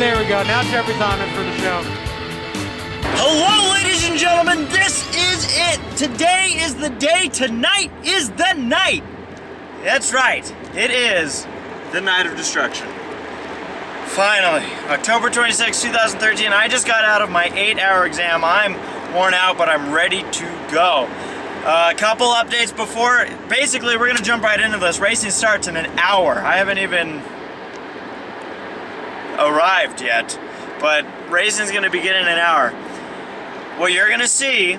there we go. Now Trevor's on it for the show. Hello, ladies and gentlemen. This is it. Today is the day. Tonight is the night. That's right. It is the night of destruction. Finally, October 26, 2013. I just got out of my 8-hour exam. I'm worn out, but I'm ready to go. A couple updates before. Basically, we're going to jump right into this. Racing starts in an hour. I haven't even arrived yet, but racing's going to begin in an hour. What you're going to see,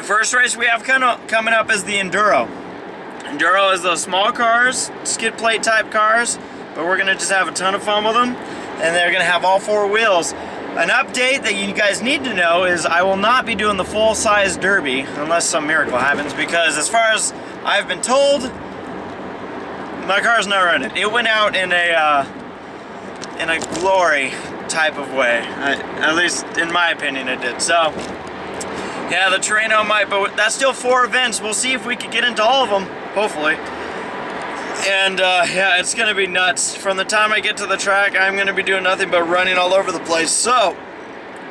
first race we have coming up is the Enduro. Enduro is those small cars, skid plate type cars, but we're going to just have a ton of fun with them, and they're going to have all 4 wheels. An update that you guys need to know is I will not be doing the full-size derby unless some miracle happens, because as far as I've been told, my car's not running. It went out in a glory type of way. At least in my opinion it did. So yeah, the Terreno might, but that's still 4 events. We'll see if we can get into all of them, hopefully. And yeah, it's gonna be nuts. From the time I get to the track, I'm gonna be doing nothing but running all over the place. So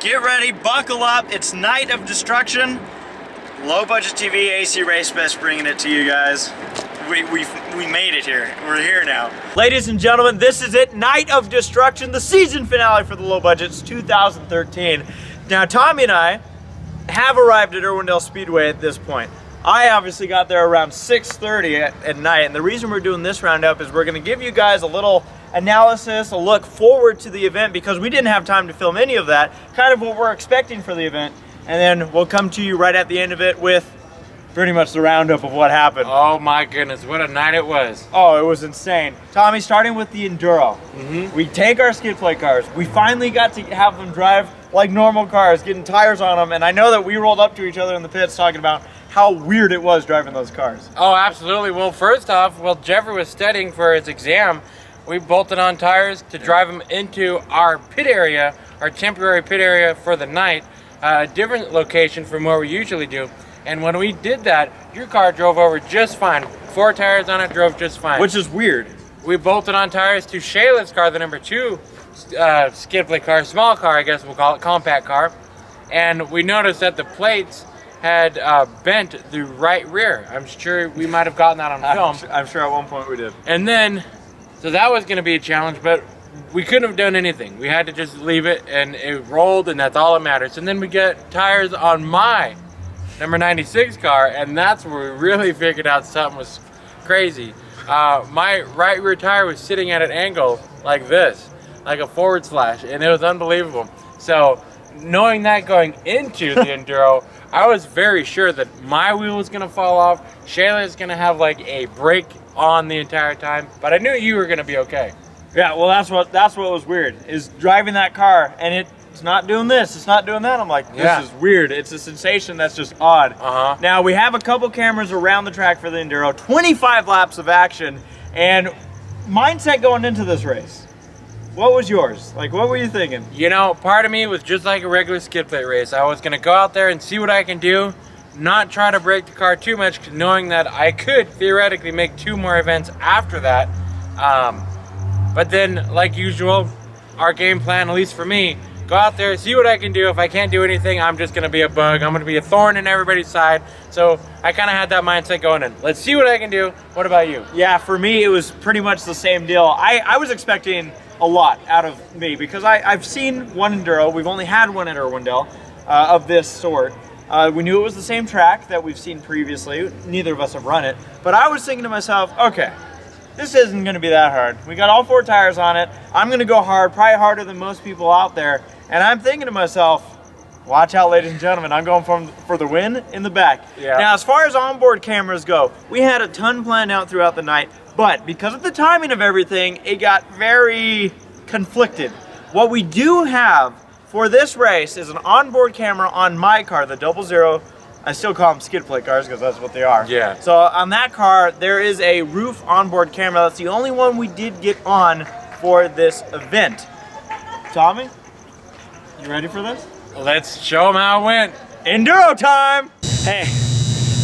get ready, buckle up. It's Night of Destruction. Low Budget TV, AC Race Best bringing it to you guys. We made it here. We're here now. Ladies and gentlemen, this is it. Night of Destruction, the season finale for the Low Budgets 2013. Now, Tommy and I have arrived at Irwindale Speedway at this point. I obviously got there around 6:30 at night, and the reason we're doing this roundup is we're going to give you guys a little analysis, a look forward to the event, because we didn't have time to film any of that, kind of what we're expecting for the event, and then we'll come to you right at the end of it with pretty much the roundup of what happened. Oh my goodness, what a night it was. Oh, it was insane. Tommy, starting with the Enduro. We take our skid plate cars. We finally got to have them drive like normal cars, getting tires on them, and I know that we rolled up to each other in the pits talking about how weird it was driving those cars. Oh, absolutely. Well, first off, while Jeffrey was studying for his exam, we bolted on tires to drive him into our pit area, our temporary pit area for the night, a different location from where we usually do. And when we did that, your car drove over just fine. 4 tires on it, drove just fine. Which is weird. We bolted on tires to Shayla's car, the number 2 skid plate car, small car, I guess we'll call it, compact car. And we noticed that the plates had bent the right rear. I'm sure we might have gotten that on film. I'm sure at one point we did. And then, so that was going to be a challenge, but we couldn't have done anything. We had to just leave it, and it rolled, and that's all that matters. And then we get tires on my number 96 car, and that's where we really figured out something was crazy. My right rear tire was sitting at an angle like this, like a forward slash, and it was unbelievable. So knowing that going into the Enduro, I was very sure that my wheel was gonna fall off. Shayla is gonna have like a brake on the entire time, but I knew you were gonna be okay. Yeah, well, that's what was weird, is driving that car and it's not doing this, it's not doing that. I'm like, this is weird. It's a sensation that's just odd. Now, we have a couple cameras around the track for the Enduro, 25 laps of action, and mindset going into this race. What was yours? Like, what were you thinking? You know, part of me was just like a regular skid plate race. I was gonna go out there and see what I can do, not try to break the car too much, knowing that I could theoretically make 2 more events after that. But then, like usual, our game plan, at least for me, go out there, see what I can do. If I can't do anything, I'm just gonna be a bug. I'm gonna be a thorn in everybody's side. So I kind of had that mindset going in. Let's see what I can do. What about you? Yeah, for me, it was pretty much the same deal. I was expecting a lot out of me, because I've seen one Enduro. We've only had one at Irwindale of this sort. We knew it was the same track that we've seen previously. Neither of us have run it, but I was thinking to myself, okay, this isn't going to be that hard. We got all 4 tires on it. I'm going to go hard, probably harder than most people out there. And I'm thinking to myself, watch out, ladies and gentlemen, I'm going for the win in the back. Yeah. Now, as far as onboard cameras go, we had a ton planned out throughout the night, but because of the timing of everything, it got very conflicted. What we do have for this race is an onboard camera on my car, the 00. I still call them skid plate cars because that's what they are. Yeah. So on that car, there is a roof onboard camera. That's the only one we did get on for this event. Tommy, you ready for this? Let's show them how it went. Enduro time! Hey,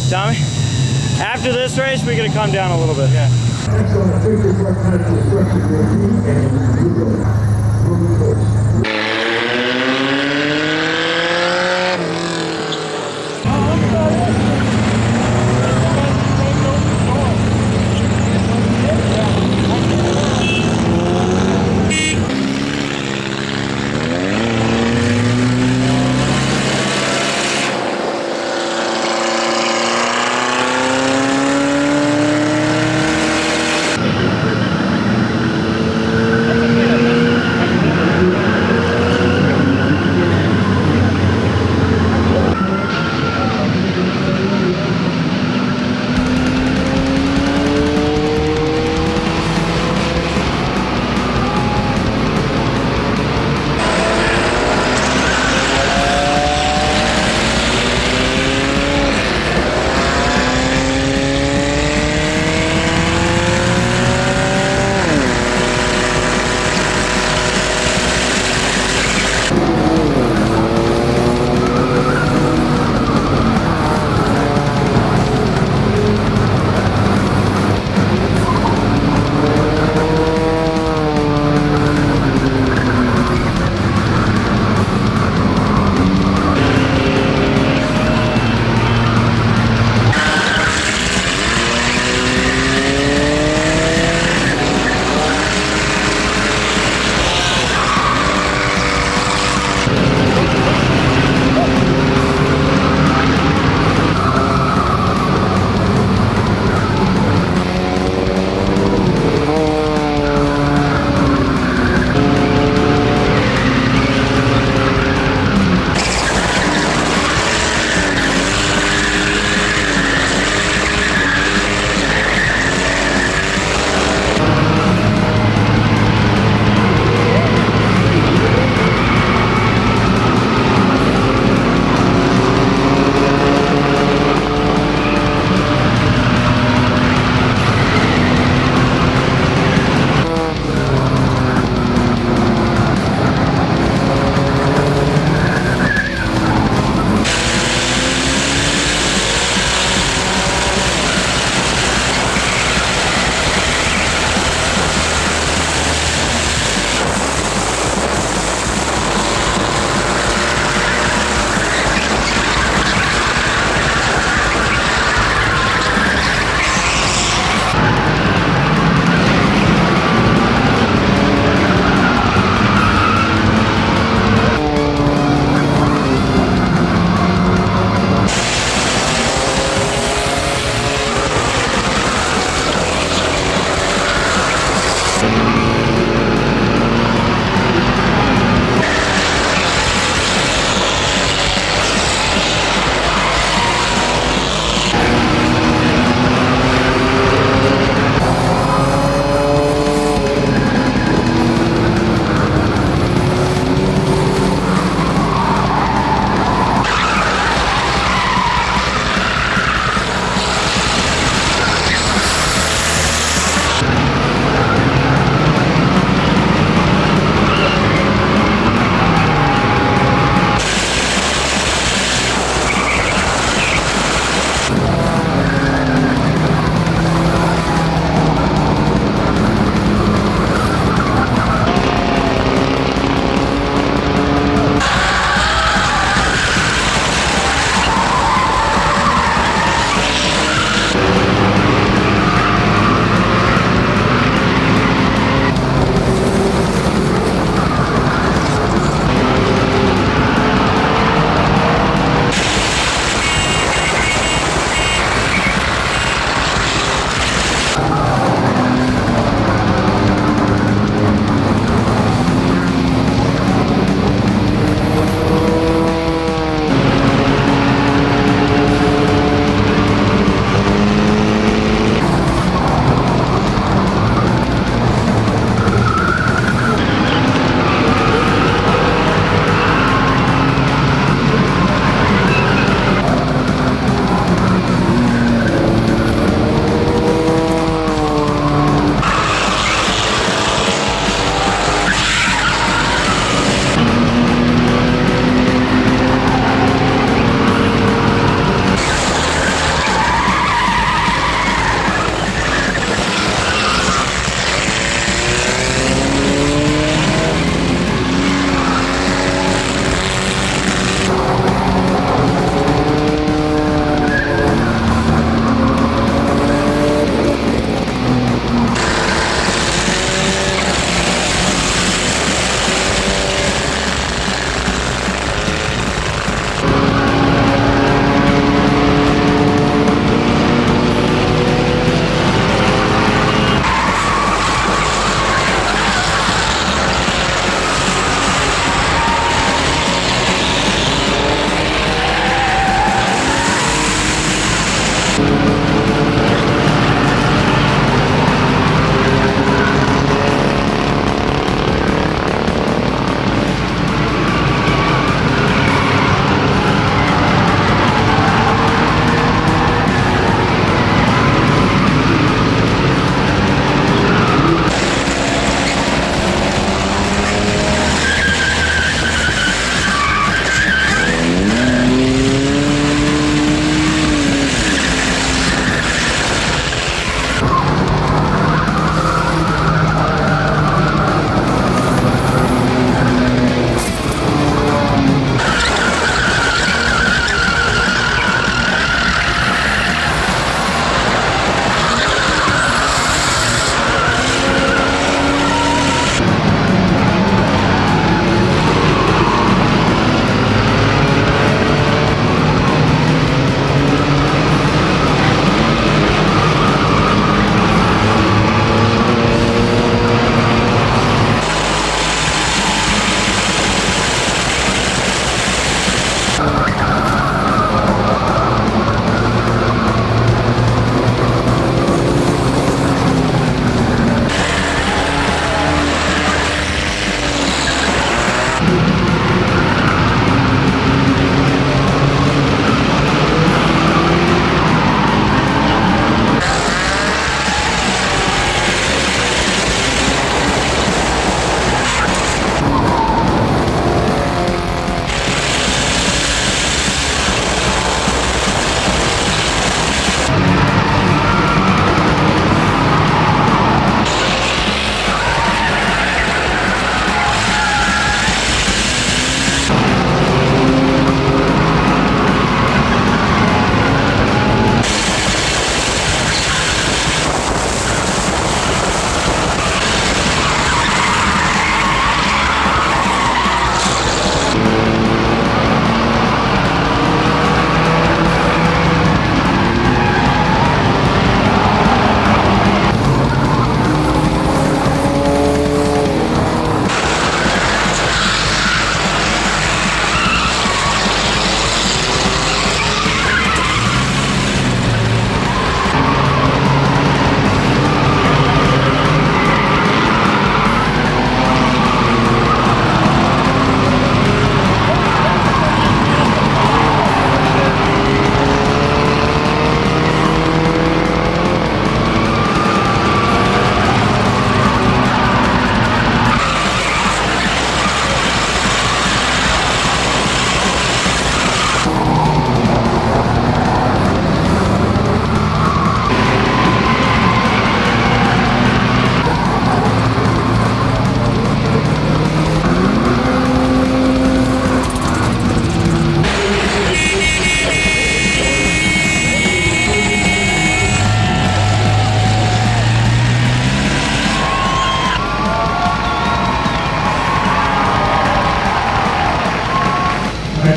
Tommy, after this race, we're gonna come down a little bit. Yeah.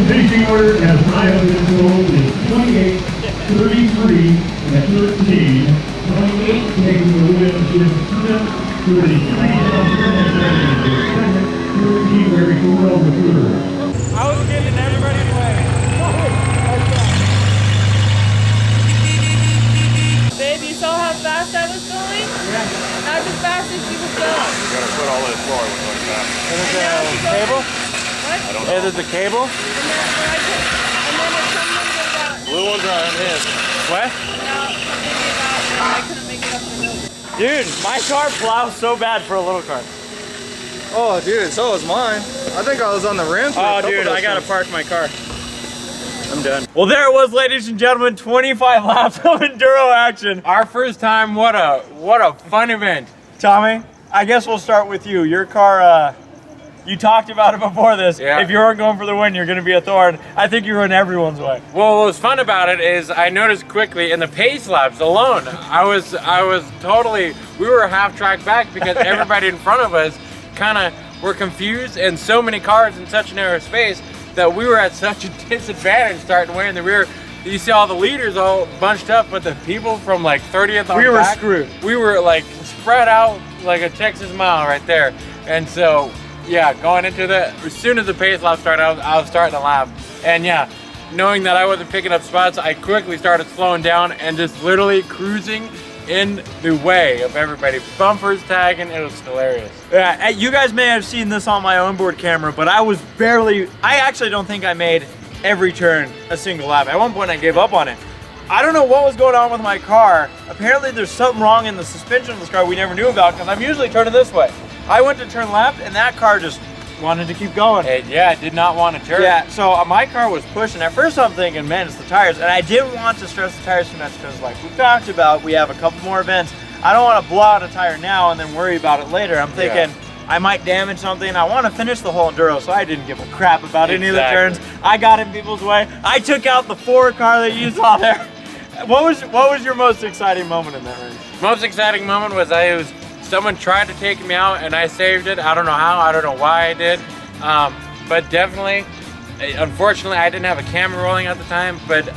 finishing order, as I have been told, is 28, 33, and 13. 28 taking the win is Smith, 33, second, 13, Larry Correll, the third. I was getting everybody's way. Babe, you saw how fast I was going? Yeah. Not as fast as you would go. You gotta put all this forward like that. And there's a cable? What? I don't Hey, know. there's a cable? And then if someone goes out, Blue ones are on his. What? I couldn't make it up the hill. Dude, my car plows so bad for a little car. Oh, dude, so was mine. I think I was on the rim. Oh, dude, I gotta park my car. I'm done. Well, there it was, ladies and gentlemen. 25 laps of enduro action. Our first time, what a fun event. Tommy, I guess we'll start with you. Your car, you talked about it before this. Yeah. If you weren't going for the win, you're gonna be a thorn. I think you ruined everyone's way. Well, what was fun about it is I noticed quickly in the pace laps alone, I was totally, we were half track back because everybody in front of us kind of were confused, and so many cars in such a narrow space that we were at such a disadvantage starting way in the rear. You see all the leaders all bunched up, but the people from like 30th on We were back, screwed. We were like spread out like a Texas mile right there. And so, yeah, going into as soon as the pace lap started, I was starting to laugh. And yeah, knowing that I wasn't picking up spots, I quickly started slowing down and just literally cruising in the way of everybody. Bumpers tagging, it was hilarious. Yeah, you guys may have seen this on my onboard camera, but I actually don't think I made every turn a single lap. At one point I gave up on it. I don't know what was going on with my car. Apparently there's something wrong in the suspension of this car we never knew about, because I'm usually turning this way. I went to turn left and that car just wanted to keep going. It did not want to turn. Yeah, so my car was pushing. At first I'm thinking, man, it's the tires. And I didn't want to stress the tires too much because like we talked about, we have a couple more events. I don't want to blow out a tire now and then worry about it later. I'm thinking I might damage something. I want to finish the whole enduro, so I didn't give a crap about any of the turns. I got in people's way. I took out the Ford car that you saw there. What was your most exciting moment in that race? Most exciting moment was someone tried to take me out and I saved it. I don't know how, I don't know why I did. But definitely, unfortunately, I didn't have a camera rolling at the time, but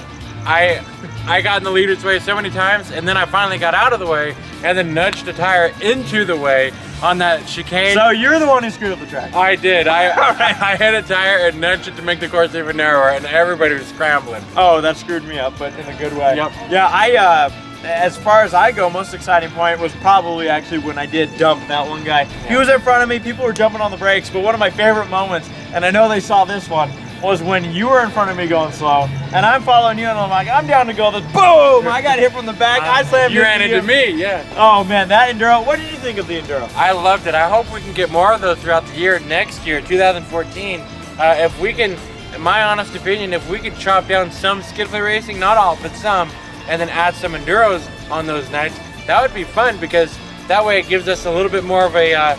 I got in the leader's way so many times, and then I finally got out of the way and then nudged a tire into the way on that chicane. So you're the one who screwed up the track. I did. I hit a tire and nudged it to make the course even narrower, and everybody was scrambling. Oh, that screwed me up, but in a good way. Yep. Yeah, as far as I go, most exciting point was probably actually when I did dump that one guy. He was in front of me, people were jumping on the brakes, but one of my favorite moments, and I know they saw this one, was when you were in front of me going slow, and I'm following you, and I'm like, I'm down to go. This boom! I got hit from the back. I slammed You ran into into me, yeah. Oh man, that enduro. What did you think of the enduro? I loved it. I hope we can get more of those throughout the year. Next year, 2014, if we can, in my honest opinion, if we could chop down some skid plate racing, not all, but some, and then add some enduros on those nights, that would be fun, because that way it gives us a little bit more of a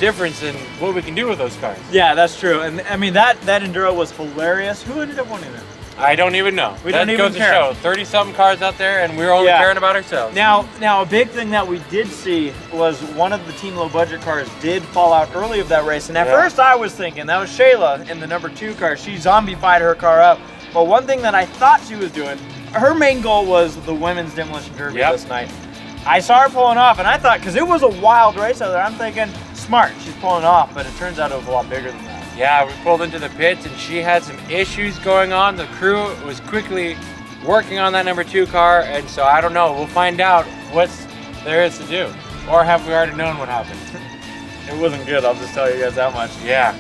difference in what we can do with those cars. Yeah, that's true. And I mean, that enduro was hilarious. Who ended up winning it? I don't even know. We don't even care. Show 30-something cars out there, and we're only caring about ourselves. Now, a big thing that we did see was one of the team low budget cars did fall out early of that race. And at first I was thinking that was Shayla in the number 2 car. She zombie-fied her car up. But one thing that I thought she was doing, her main goal was the women's Demolition Derby this night. I saw her pulling off, and I thought, because it was a wild race out there, I'm thinking, smart, she's pulling off, but it turns out it was a lot bigger than that. Yeah, we pulled into the pits and she had some issues going on. The crew was quickly working on that number 2 car, and so I don't know. We'll find out what there is to do. Or have we already known what happened? It wasn't good, I'll just tell you guys that much. Yeah.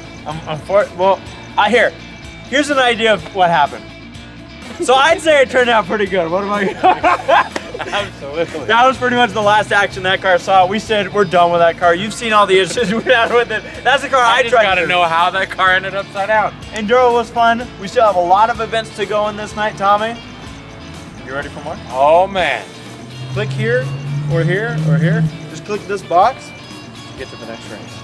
Here's an idea of what happened. So I'd say it turned out pretty good. What about you? Absolutely. That was pretty much the last action that car saw. We said we're done with that car. You've seen all the issues we had with it. That's the car I just tried gotta know how that car ended upside down. Enduro was fun. We still have a lot of events to go in this night, Tommy. You ready for more? Oh man. Click here, or here, or here. Just click this box to get to the next race.